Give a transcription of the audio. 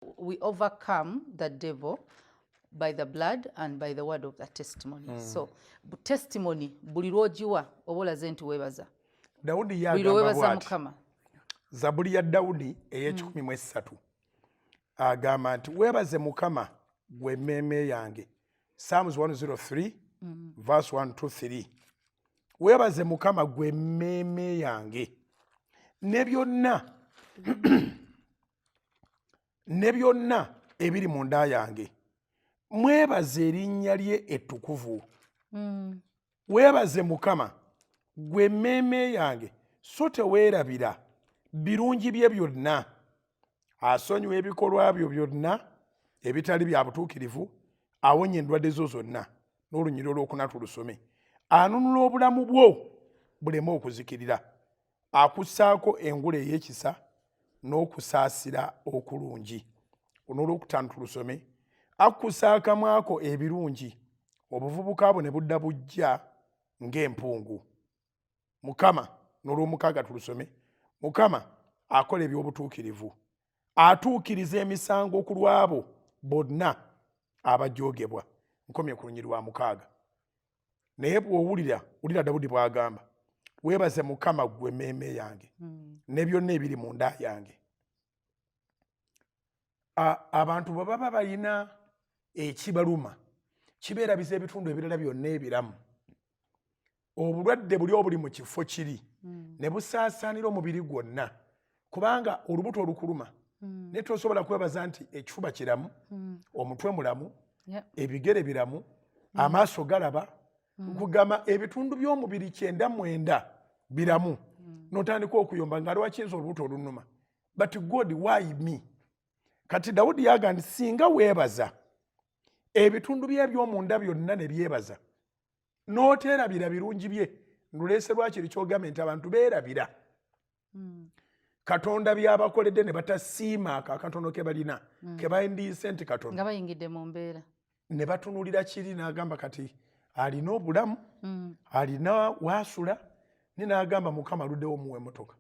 we overcome the devil by the blood and by the word of the testimony. So testimony buli lwogiwa oba olaze nti weebaza. Dawudi yagamba bw'ati. Mukama. Zabuli ya Dawudi ey'13 agamba nti weebaze Mukama gwe emmeeme yange. Psalms 103 verse 1 to 3. Weebaze Mukama gwe emmeeme yange. Ne byonna ebiri mu nda yange. Mwebaze erinnya lye ettukuvu. Weebaze Mukama gwe emmeeme yange, so teweerabira birungi bye byonna. Asonyiwa ebikolwa byo byonna ebitali bya butuukirivu, awonya endwadde zo zonna. N'olunyiriro olwokuna tulusome. Anunula obulamu bwo buleme okuzikirira. Akussaako engule ey'ekisa n'okusaasira okulungi. N'olwokutaano tulusome. Akussa akamwa ko ebirungi, obuvubuka bwo ne budda bujja ng'empungu. Mukama, n'olwomukaaga tulusome. Mukama akola eby'obutuukirivu, atuukiriza emisango ku lw'abo bonna abajoogebwa. Nkomye ku lunyiriri lwa 6. Naye bw'owulira Dawudi bw'agamba, weebaze Mukama gwe emmeeme yange ne byonna ebiri mu nda yange. Abantu bwe baba balina ekibaluma kibeera biza ebitundu ebirala byonna ebiramu. Obulwadde buli obuli mu kifo kiri ne busaasaanira omubiri gwonna, kubanga olubuto olukuluma naye tosobola kwebaza nti ekifuba kiramu, omutwe mulamu, ebigere biramu, amaaso galaba, kugamba ebitundu by'omubiri 99 biramu. N'otandika okuyomba nga lwakiyinza olubuto olunuma. But God, why me? Kati Dawudi yaga nti singa weebaza ebitundu bye by'omunda byonna ne byebaza, n'oteerabira birungi bye, nduleese lwakiri kyogamba nti abantu beerabira Katonda by'abakoledde ne batasiima akatono ke balina ke baindiise nti Katonda nga bayingidde mu mbeera, ne batunulira kiri n'agamba kati alina obulamu, alina waasula, ne n'agamba Mukama aluddewo muwe emmotoka.